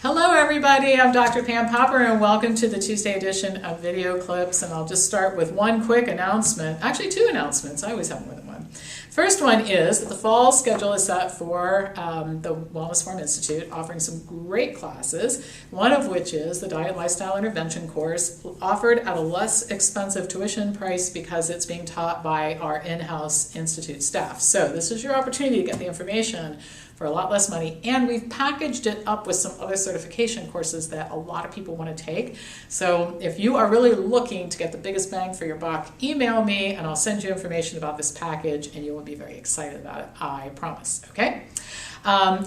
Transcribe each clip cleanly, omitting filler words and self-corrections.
Hello everybody, I'm Dr. Pam Popper and welcome to the Tuesday edition of Video Clips, and I'll just start with one quick announcement, actually two announcements, I always have more than one. First one is that the fall schedule is set for the Wellness Farm Institute, offering some great classes, one of which is the Diet Lifestyle Intervention course, offered at a less expensive tuition price because it's being taught by our in-house institute staff. So this is your opportunity to get the information for a lot less money, and we've packaged it up with some other certification courses that a lot of people want to take. So if you are really looking to get the biggest bang for your buck, email me and I'll send you information about this package and you will be very excited about it, I promise, okay?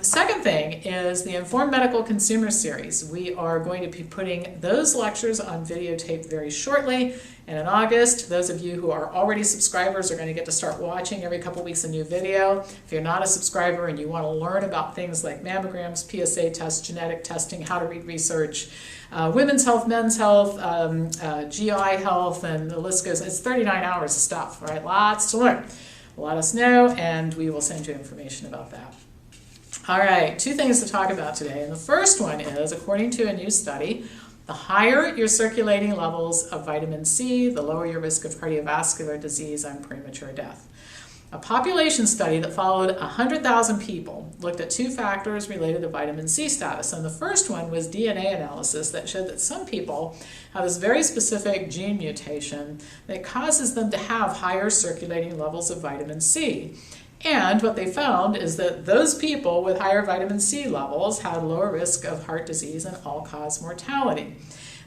Second thing is the Informed Medical Consumer Series. We are going to be putting those lectures on videotape very shortly, and in August, those of you who are already subscribers are going to get to start watching every couple weeks a new video. If you're not a subscriber and you want to learn about things like mammograms, PSA tests, genetic testing, how to read research, women's health, men's health, GI health, and the list goes, it's 39 hours of stuff, right? Lots to learn. Let us know and we will send you information about that. All right, two things to talk about today. And the first one is, according to a new study, the higher your circulating levels of vitamin C, the lower your risk of cardiovascular disease and premature death. A population study that followed 100,000 people looked at two factors related to vitamin C status. And the first one was DNA analysis that showed that some people have this very specific gene mutation that causes them to have higher circulating levels of vitamin C. And what they found is that those people with higher vitamin C levels had lower risk of heart disease and all-cause mortality.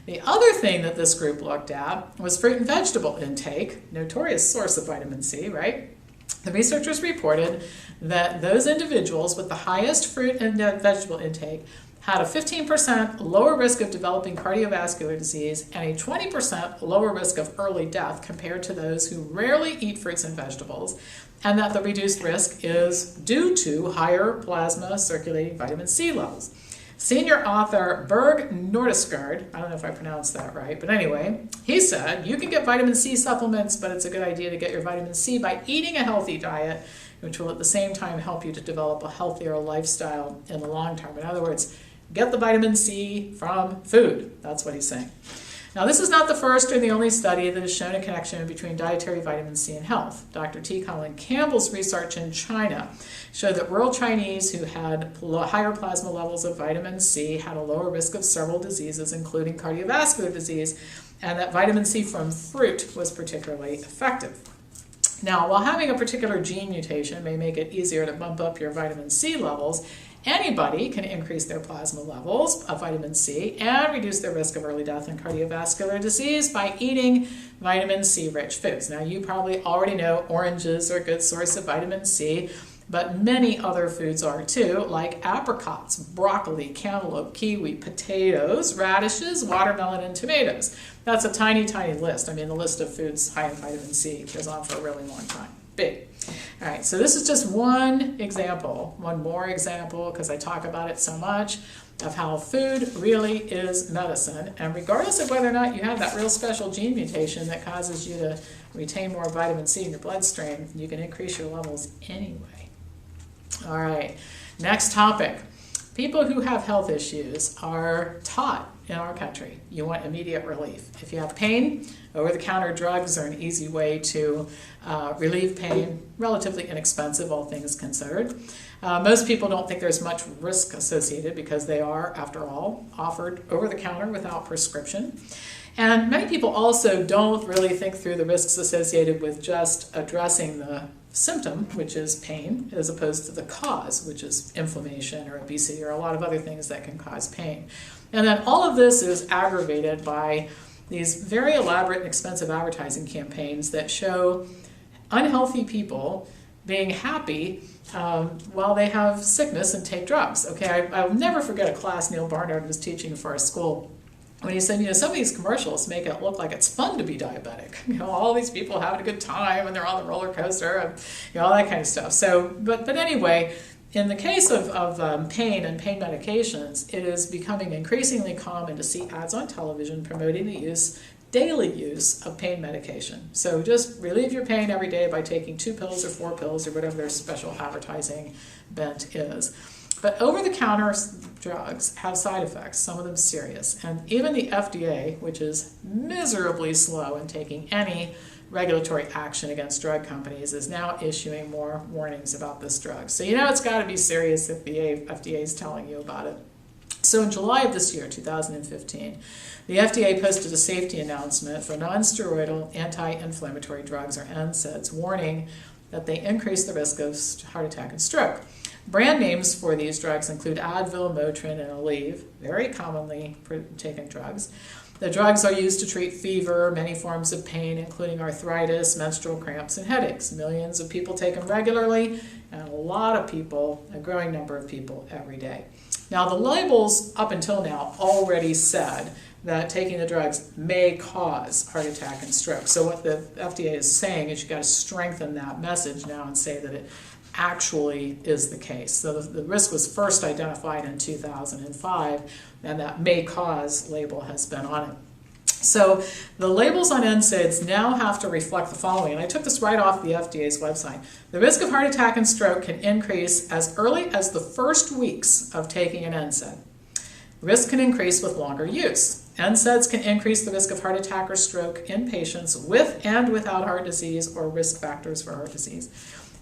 The other thing that this group looked at was fruit and vegetable intake, notorious source of vitamin C, right? The researchers reported that those individuals with the highest fruit and vegetable intake had a 15% lower risk of developing cardiovascular disease and a 20% lower risk of early death compared to those who rarely eat fruits and vegetables, and that the reduced risk is due to higher plasma circulating vitamin C levels. Senior author Berg Nordesgaard, I don't know if I pronounced that right, but anyway, he said, you can get vitamin C supplements, but it's a good idea to get your vitamin C by eating a healthy diet, which will at the same time help you to develop a healthier lifestyle in the long term. In other words, get the vitamin C from food. That's what he's saying. Now, this is not the first or the only study that has shown a connection between dietary vitamin C and health. Dr. T. Colin Campbell's research in China showed that rural Chinese who had higher plasma levels of vitamin C had a lower risk of several diseases, including cardiovascular disease, and that vitamin C from fruit was particularly effective. Now, while having a particular gene mutation may make it easier to bump up your vitamin C levels, anybody can increase their plasma levels of vitamin C and reduce their risk of early death and cardiovascular disease by eating vitamin C-rich foods. Now, you probably already know oranges are a good source of vitamin C, but many other foods are too, like apricots, broccoli, cantaloupe, kiwi, potatoes, radishes, watermelon, and tomatoes. That's a tiny, tiny list. I mean, the list of foods high in vitamin C goes on for a really long time. Big. All right, so this is just one example, one more example, because I talk about it so much, of how food really is medicine. And regardless of whether or not you have that real special gene mutation that causes you to retain more vitamin C in your bloodstream, you can increase your levels anyway. All right, next topic. People who have health issues are taught in our country, you want immediate relief. If you have pain, over-the-counter drugs are an easy way to relieve pain, relatively inexpensive, all things considered. Most people don't think there's much risk associated because they are, after all, offered over-the-counter without prescription. And many people also don't really think through the risks associated with just addressing the symptom, which is pain, as opposed to the cause, which is inflammation or obesity or a lot of other things that can cause pain. And then all of this is aggravated by these very elaborate and expensive advertising campaigns that show unhealthy people being happy while they have sickness and take drugs. Okay, I'll never forget a class Neil Barnard was teaching for our school when he said, some of these commercials make it look like it's fun to be diabetic. All these people having a good time and they're on the roller coaster and all that kind of stuff. So, but anyway, in the case of pain and pain medications, it is becoming increasingly common to see ads on television promoting the daily use of pain medication. So just relieve your pain every day by taking 2 pills or 4 pills or whatever their special advertising bent is. But over-the-counter drugs have side effects, some of them serious, and even the FDA, which is miserably slow in taking any regulatory action against drug companies, is now issuing more warnings about this drug. So you know it's got to be serious if the FDA is telling you about it. So in July of this year, 2015, the FDA posted a safety announcement for non-steroidal anti-inflammatory drugs, or NSAIDs, warning that they increase the risk of heart attack and stroke. Brand names for these drugs include Advil, Motrin, and Aleve, very commonly taken drugs. The drugs are used to treat fever, many forms of pain, including arthritis, menstrual cramps, and headaches. Millions of people take them regularly, and a lot of people, a growing number of people, every day. Now, the labels up until now already said that taking the drugs may cause heart attack and stroke. So what the FDA is saying is you've got to strengthen that message now and say that it actually is the case. So the risk was first identified in 2005, and that may cause label has been on it. So the labels on NSAIDs now have to reflect the following, and I took this right off the FDA's website. The risk of heart attack and stroke can increase as early as the first weeks of taking an NSAID. Risk can increase with longer use. NSAIDs can increase the risk of heart attack or stroke in patients with and without heart disease or risk factors for heart disease.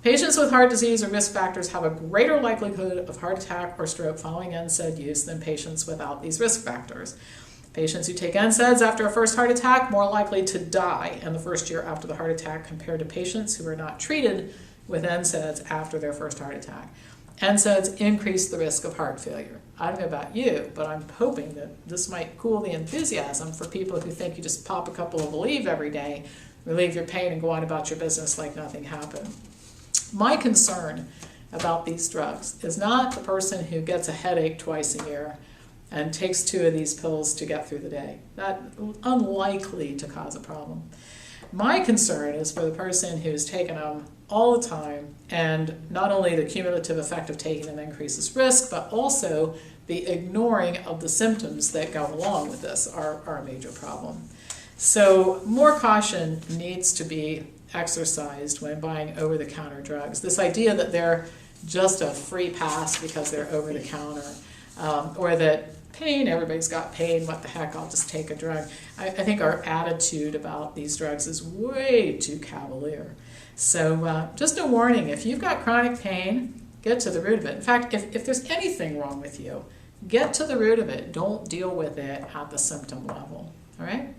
Patients with heart disease or risk factors have a greater likelihood of heart attack or stroke following NSAID use than patients without these risk factors. Patients who take NSAIDs after a first heart attack more likely to die in the first year after the heart attack compared to patients who are not treated with NSAIDs after their first heart attack. NSAIDs increase the risk of heart failure. I don't know about you, but I'm hoping that this might cool the enthusiasm for people who think you just pop a couple of Aleve every day, relieve your pain, and go on about your business like nothing happened. My concern about these drugs is not the person who gets a headache twice a year and takes 2 of these pills to get through the day. That's unlikely to cause a problem. My concern is for the person who's taken them all the time, and not only the cumulative effect of taking them increases risk, but also the ignoring of the symptoms that go along with this are a major problem. So more caution needs to be exercised when buying over-the-counter drugs. This idea that they're just a free pass because they're over-the-counter, or that pain, everybody's got pain, what the heck, I'll just take a drug. I think our attitude about these drugs is way too cavalier. So just a warning, if you've got chronic pain, get to the root of it. In fact, if there's anything wrong with you, get to the root of it. Don't deal with it at the symptom level, all right?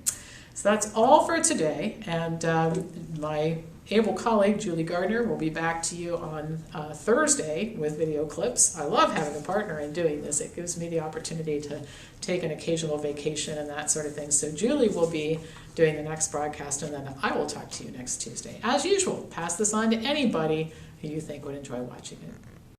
So that's all for today, and my able colleague, Julie Gardner, will be back to you on Thursday with video clips. I love having a partner in doing this. It gives me the opportunity to take an occasional vacation and that sort of thing. So Julie will be doing the next broadcast, and then I will talk to you next Tuesday. As usual, pass this on to anybody who you think would enjoy watching it.